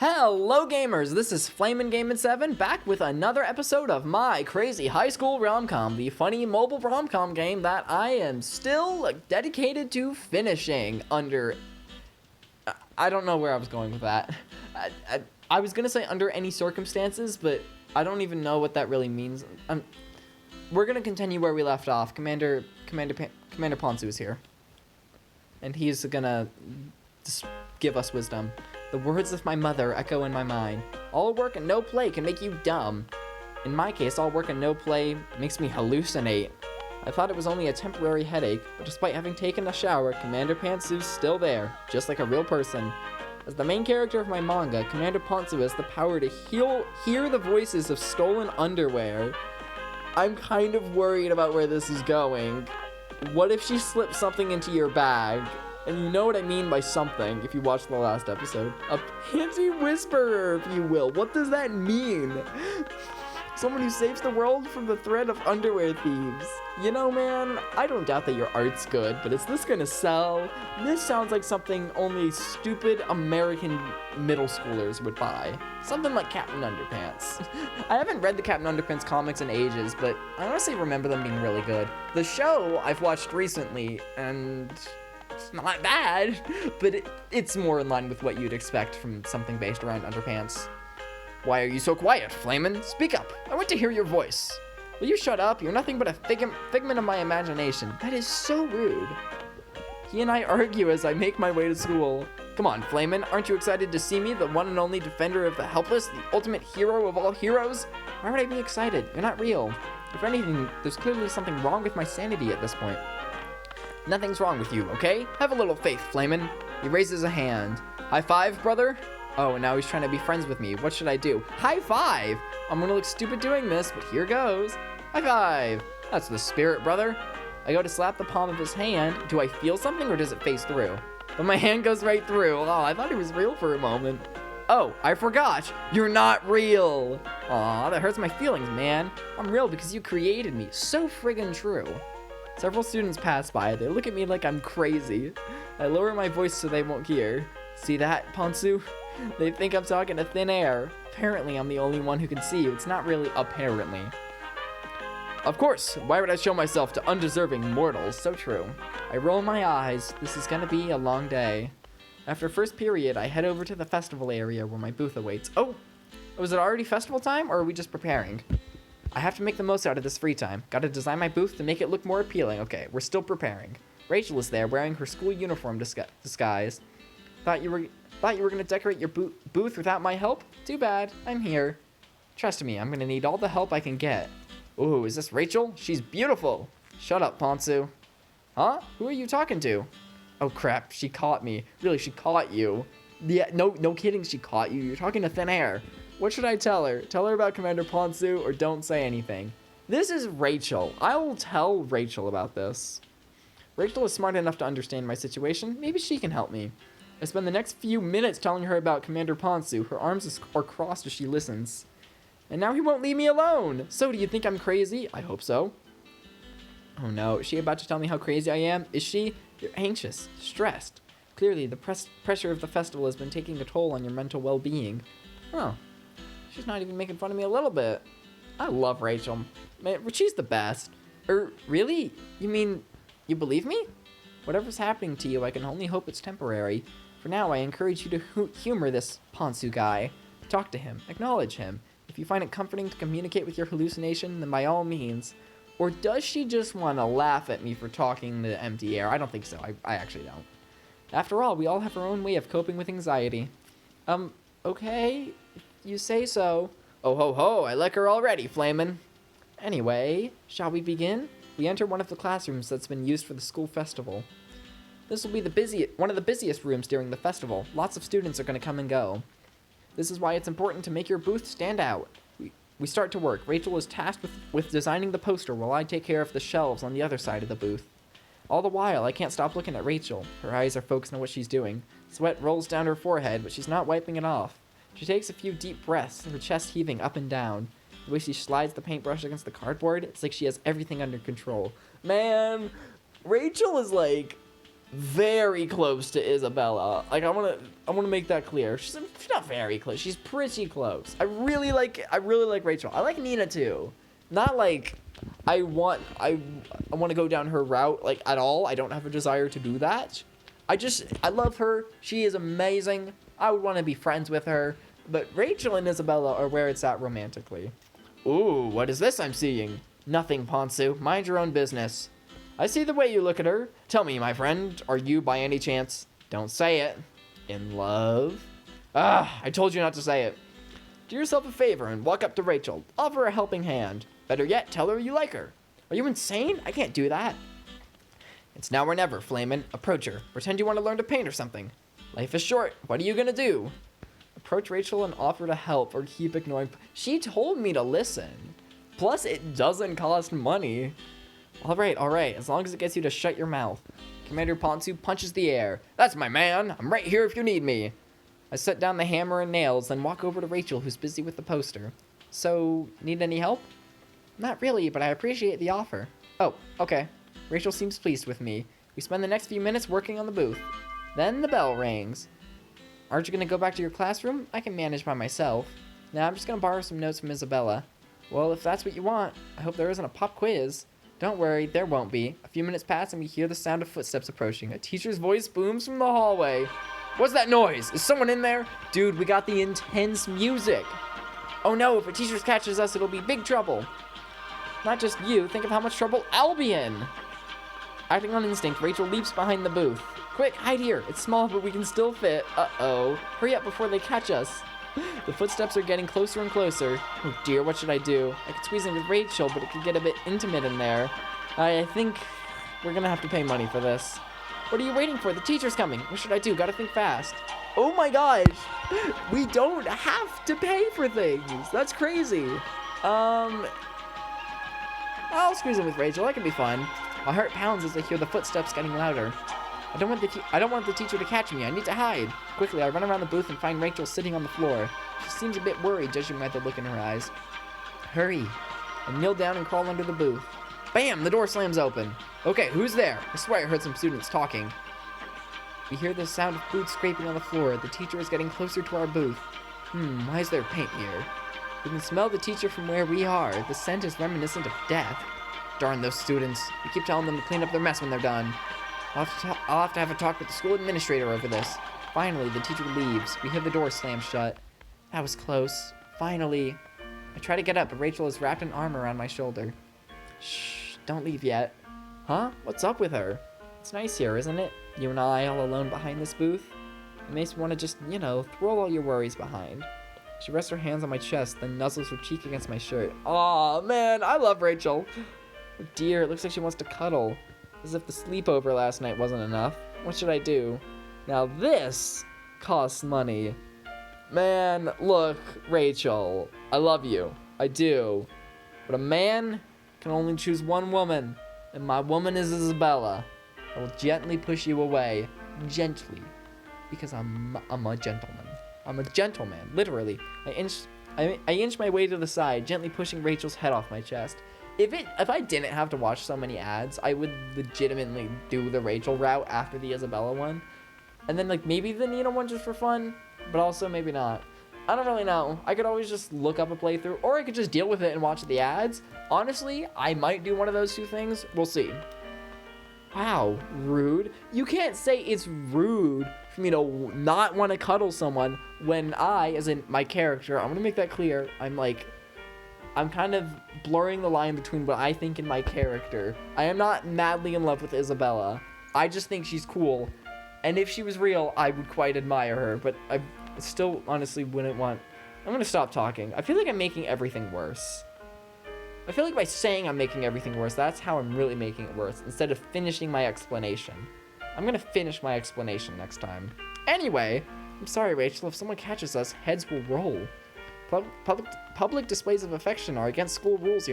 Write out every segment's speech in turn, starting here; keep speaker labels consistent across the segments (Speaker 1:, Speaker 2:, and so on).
Speaker 1: Hello gamers, this is Flamin' Gamin7 back with another episode of my Crazy High School Romcom, the funny mobile romcom game that I am still dedicated to finishing under... I don't know where I was going with that. I was gonna say under any circumstances, but I don't even know what that really means. We're gonna continue where we left off. Commander Pantsu is here. And he's gonna just give us wisdom. The words of my mother echo in my mind. All work and no play can make you dumb. In my case, all work and no play makes me hallucinate. I thought it was only a temporary headache, but despite having taken a shower, Commander Pantsu's still there, just like a real person. As the main character of my manga, Commander Pantsu has the power to hear the voices of stolen underwear. I'm kind of worried about where this is going. What if she slips something into your bag? And you know what I mean by something if you watched the last episode. A panty whisperer, if you will. What does that mean? Someone who saves the world from the threat of underwear thieves. You know, man, I don't doubt that your art's good, but is this gonna sell? This sounds like something only stupid American middle schoolers would buy. Something like Captain Underpants. I haven't read the Captain Underpants comics in ages, but I honestly remember them being really good. The show I've watched recently, and... it's not bad, but it's more in line with what you'd expect from something based around underpants. Why are you so quiet, Flamin'? Speak up. I want to hear your voice. Will you shut up? You're nothing but a figment of my imagination. That is so rude. He and I argue as I make my way to school. Come on, Flamin', aren't you excited to see me, the one and only defender of the helpless, the ultimate hero of all heroes? Why would I be excited? You're not real. If anything, there's clearly something wrong with my sanity at this point. Nothing's wrong with you, okay? Have a little faith, Flamin'. He raises a hand. High five, brother? Oh, and now he's trying to be friends with me. What should I do? High five! I'm gonna look stupid doing this, but here goes. High five! That's the spirit, brother. I go to slap the palm of his hand. Do I feel something or does it phase through? But my hand goes right through. Oh, I thought he was real for a moment. Oh, I forgot. You're not real. Aw, that hurts my feelings, man. I'm real because you created me. So friggin' true. Several students pass by. They look at me like I'm crazy. I lower my voice so they won't hear. See that, Pantsu? They think I'm talking to thin air. Apparently, I'm the only one who can see you. It's not really apparently. Of course, why would I show myself to undeserving mortals? So true. I roll my eyes. This is gonna be a long day. After first period, I head over to the festival area where my booth awaits. Oh, was it already festival time or are we just preparing? I have to make the most out of this free time. Gotta design my booth to make it look more appealing. Okay, we're still preparing. Rachel is there, wearing her school uniform disguise. Thought you were gonna decorate your booth without my help? Too bad, I'm here. Trust me, I'm gonna need all the help I can get. Ooh, is this Rachel? She's beautiful. Shut up, Pantsu. Huh? Who are you talking to? Oh crap, she caught me. Really, she caught you. Yeah, no kidding, she caught you. You're talking to thin air. What should I tell her? Tell her about Commander Pantsu or don't say anything? This is Rachel. I will tell Rachel about this. Rachel is smart enough to understand my situation. Maybe she can help me. I spend the next few minutes telling her about Commander Pantsu. Her arms are crossed as she listens. And now he won't leave me alone. So do you think I'm crazy? I hope so. Oh no, is she about to tell me how crazy I am? Is she? You're anxious, stressed. Clearly, the pressure of the festival has been taking a toll on your mental well-being. Oh. She's not even making fun of me a little bit. I love Rachel. Man, she's the best. Really? You mean, you believe me? Whatever's happening to you, I can only hope it's temporary. For now, I encourage you to humor this Pantsu guy. Talk to him. Acknowledge him. If you find it comforting to communicate with your hallucination, then by all means. Or does she just want to laugh at me for talking to empty air? I don't think so. I actually don't. After all, we all have our own way of coping with anxiety. Okay. You say so. Oh ho ho, I like her already, Flamin'. Anyway, shall we begin? We enter one of the classrooms that's been used for the school festival. This will be one of the busiest rooms during the festival. Lots of students are going to come and go. This is why it's important to make your booth stand out. We start to work. Rachel is tasked with designing the poster while I take care of the shelves on the other side of the booth. All the while, I can't stop looking at Rachel. Her eyes are focused on what she's doing. Sweat rolls down her forehead, but she's not wiping it off. She takes a few deep breaths, her chest heaving up and down. The way she slides the paintbrush against the cardboard, it's like she has everything under control. Man, Rachel is like very close to Isabella. Like, I wanna make that clear. She's not very close. She's pretty close. I really like Rachel. I like Nina too. Not like I want to go down her route like at all. I don't have a desire to do that. I love her. She is amazing. I would want to be friends with her. But Rachel and Isabella are where it's at romantically. Ooh, what is this I'm seeing? Nothing, Pantsu. Mind your own business. I see the way you look at her. Tell me, my friend, are you by any chance, don't say it, in love? Ah, I told you not to say it. Do yourself a favor and walk up to Rachel. Offer her a helping hand. Better yet, tell her you like her. Are you insane? I can't do that. It's now or never, Flamin. Approach her. Pretend you want to learn to paint or something. Life is short. What are you gonna do? Approach Rachel and offer to help or keep ignoring. She told me to listen. Plus, it doesn't cost money. All right. As long as it gets you to shut your mouth. Commander Pantsu punches the air. That's my man. I'm right here if you need me. I set down the hammer and nails, then walk over to Rachel, who's busy with the poster. So, need any help? Not really, but I appreciate the offer. Oh, okay. Rachel seems pleased with me. We spend the next few minutes working on the booth. Then the bell rings. Aren't you going to go back to your classroom? I can manage by myself. Now I'm just going to borrow some notes from Isabella. Well, if that's what you want, I hope there isn't a pop quiz. Don't worry, there won't be. A few minutes pass and we hear the sound of footsteps approaching. A teacher's voice booms from the hallway. What's that noise? Is someone in there? Dude, we got the intense music. Oh no, if a teacher catches us, it'll be big trouble. Not just you, think of how much trouble I'll be in. Acting on instinct, Rachel leaps behind the booth. Quick, hide here. It's small, but we can still fit. Uh-oh. Hurry up before they catch us. The footsteps are getting closer and closer. Oh dear, what should I do? I could squeeze in with Rachel, but it could get a bit intimate in there. I think we're gonna have to pay money for this. What are you waiting for? The teacher's coming. What should I do? Gotta think fast. Oh my gosh. We don't have to pay for things. That's crazy. I'll squeeze in with Rachel. That can be fun. My heart pounds as I hear the footsteps getting louder. I don't want the teacher to catch me. I need to hide. Quickly, I run around the booth and find Rachel sitting on the floor. She seems a bit worried, judging by the look in her eyes. Hurry. I kneel down and crawl under the booth. Bam! The door slams open. Okay, who's there? I swear I heard some students talking. We hear the sound of boots scraping on the floor. The teacher is getting closer to our booth. Why is there paint here? We can smell the teacher from where we are. The scent is reminiscent of death. Darn those students. We keep telling them to clean up their mess when they're done. I'll have to have a talk with the school administrator over this. Finally, the teacher leaves. We hear the door slam shut. That was close. Finally. I try to get up, but Rachel has wrapped an arm around my shoulder. Shh, don't leave yet. Huh? What's up with her? It's nice here, isn't it? You and I all alone behind this booth. It makes me want to just, throw all your worries behind. She rests her hands on my chest, then nuzzles her cheek against my shirt. Aw, man, I love Rachel. Oh dear, it looks like she wants to cuddle. As if the sleepover last night wasn't enough. What should I do? Now this costs money. Man, look, Rachel, I love you. I do. But a man can only choose one woman, and my woman is Isabella. I will gently push you away. Gently. Because I'm a gentleman. I'm a gentleman, literally. I inch my way to the side, gently pushing Rachel's head off my chest. If I didn't have to watch so many ads, I would legitimately do the Rachel route after the Isabella one. And then maybe the Nina one just for fun, but also maybe not. I don't really know. I could always just look up a playthrough, or I could just deal with it and watch the ads. Honestly, I might do one of those two things. We'll see. Wow, rude. You can't say it's rude for me to not want to cuddle someone when I, as in my character, I'm going to make that clear, I'm kind of blurring the line between what I think and my character. I am not madly in love with Isabella. I just think she's cool. And if she was real, I would quite admire her. But I still honestly wouldn't want... I'm going to stop talking. I feel like I'm making everything worse. I feel like by saying I'm making everything worse, that's how I'm really making it worse, instead of finishing my explanation. I'm going to finish my explanation next time. Anyway, I'm sorry, Rachel. If someone catches us, heads will roll. Public displays of affection are against school rules,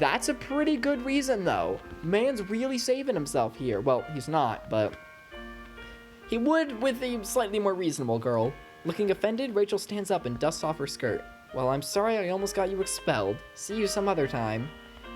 Speaker 1: That's a pretty good reason, though. Man's really saving himself here. Well, he's not, but... he would with a slightly more reasonable girl. Looking offended, Rachel stands up and dusts off her skirt. Well, I'm sorry I almost got you expelled. See you some other time.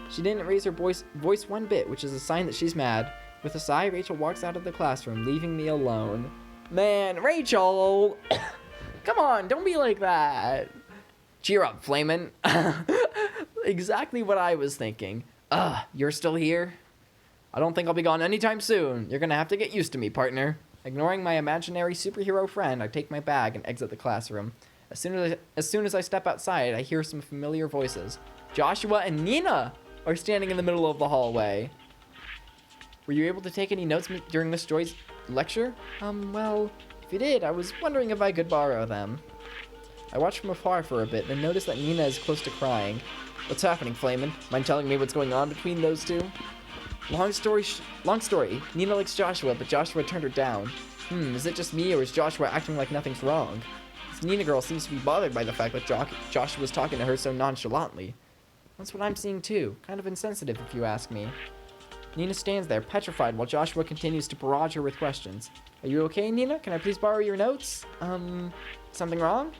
Speaker 1: She didn't raise her voice one bit, which is a sign that she's mad. With a sigh, Rachel walks out of the classroom, leaving me alone. Man, Rachel! Come on, don't be like that. Cheer up, Flamin'. Exactly what I was thinking. You're still here? I don't think I'll be gone anytime soon. You're gonna have to get used to me, partner. Ignoring my imaginary superhero friend, I take my bag and exit the classroom. As soon as I step outside, I hear some familiar voices. Joshua and Nina are standing in the middle of the hallway. Were you able to take any notes during Miss Joy's lecture? Well, if you did, I was wondering if I could borrow them. I watch from afar for a bit, then notice that Nina is close to crying. What's happening, Flamin'? Mind telling me what's going on between those two? Long story. Nina likes Joshua, but Joshua turned her down. Is it just me, or is Joshua acting like nothing's wrong? This Nina girl seems to be bothered by the fact that Joshua's talking to her so nonchalantly. That's what I'm seeing too. Kind of insensitive, if you ask me. Nina stands there, petrified, while Joshua continues to barrage her with questions. Are you okay, Nina? Can I please borrow your notes? Something wrong?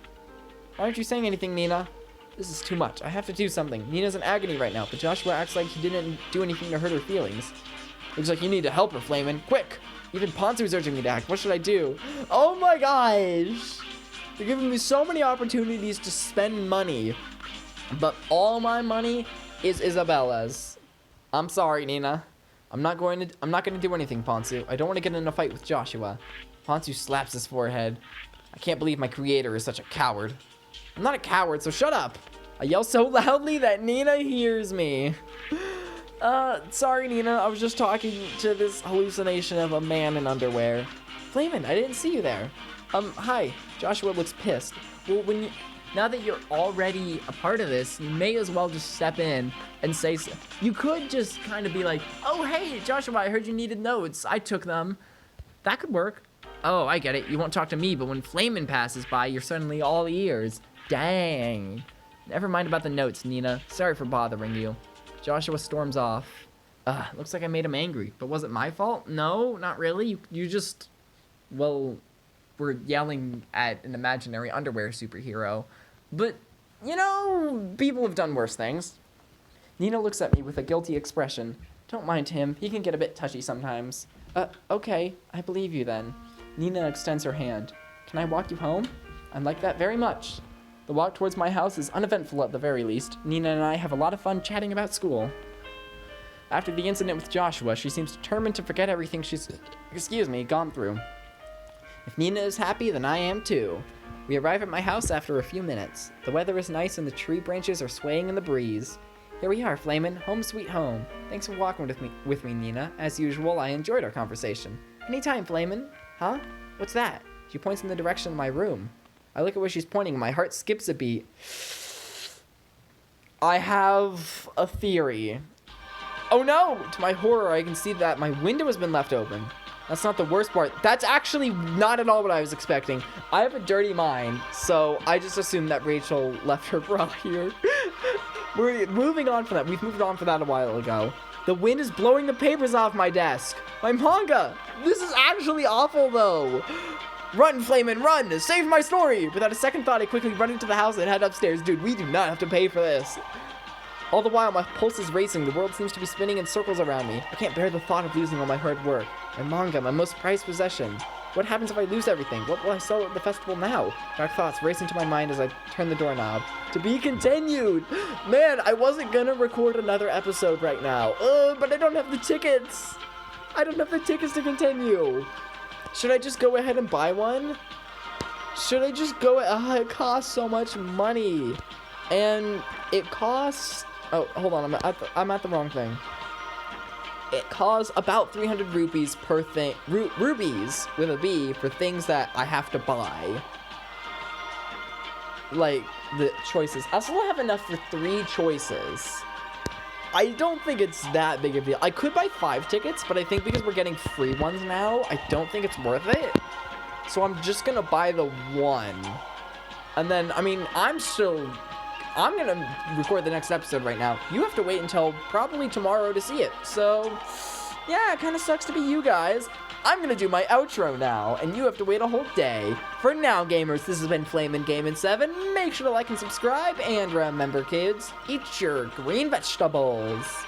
Speaker 1: Why aren't you saying anything, Nina? This is too much. I have to do something. Nina's in agony right now, but Joshua acts like he didn't do anything to hurt her feelings. Looks like you need to help her, Flamin'. Quick! Even Pantsu's urging me to act. What should I do? Oh my gosh! You're giving me so many opportunities to spend money, but all my money is Isabella's. I'm sorry, Nina. I'm not going to do anything, Pantsu. I don't want to get in a fight with Joshua. Pantsu slaps his forehead. I can't believe my creator is such a coward. I'm not a coward, so shut up. I yell so loudly that Nina hears me. Sorry, Nina. I was just talking to this hallucination of a man in underwear. Flamin', I didn't see you there. Hi. Joshua looks pissed. Well, now that you're already a part of this, you may as well just step in and say so. You could just kind of be like, oh, hey, Joshua, I heard you needed notes. I took them. That could work. Oh, I get it. You won't talk to me, but when Flamin' passes by, you're suddenly all ears. Dang. Never mind about the notes, Nina. Sorry for bothering you. Joshua storms off. Looks like I made him angry, but was it my fault? No, not really. You just, well, were yelling at an imaginary underwear superhero. But, you know, people have done worse things. Nina looks at me with a guilty expression. Don't mind him. He can get a bit touchy sometimes. Okay. I believe you then. Nina extends her hand. Can I walk you home? I'd like that very much. The walk towards my house is uneventful at the very least. Nina and I have a lot of fun chatting about school. After the incident with Joshua, she seems determined to forget everything she's, gone through. If Nina is happy, then I am too. We arrive at my house after a few minutes. The weather is nice and the tree branches are swaying in the breeze. Here we are, Flamin', home sweet home. Thanks for walking with me, Nina. As usual, I enjoyed our conversation. Anytime, Flamin'. Huh? What's that? She points in the direction of my room. I look at where she's pointing and my heart skips a beat. I have a theory. Oh no! To my horror, I can see that my window has been left open. That's not the worst part. That's actually not at all what I was expecting. I have a dirty mind, so I just assumed that Rachel left her bra here. We're moving on from that. We've moved on from that a while ago. The wind is blowing the papers off my desk. My manga! This is actually awful, though. Run, Flamin', run! Save my story! Without a second thought, I quickly run into the house and head upstairs. Dude, we do not have to pay for this. All the while, my pulse is racing. The world seems to be spinning in circles around me. I can't bear the thought of losing all my hard work. My manga, my most prized possession. What happens if I lose everything? What will I sell at the festival now? Dark thoughts race into my mind as I turn the doorknob. To be continued! Man, I wasn't gonna record another episode right now. But I don't have the tickets. I don't have the tickets to continue. Should I just go ahead and buy one? Should I just go? It costs so much money. And it costs... Oh, hold on. I'm at the wrong thing. It costs about 300 rupees per thing. Rubies with a B for things that I have to buy. Like, the choices. I still have enough for 3 choices. I don't think it's that big of a deal. I could buy 5 tickets, but I think because we're getting free ones now, I don't think it's worth it. So I'm just gonna buy the 1. And then, I mean, I'm gonna record the next episode right now. You have to wait until probably tomorrow to see it. So, yeah, it kind of sucks to be you guys. I'm gonna do my outro now, and you have to wait a whole day. For now, gamers, this has been Flamin' Gamin' 7. Make sure to like and subscribe, and remember, kids, eat your green vegetables.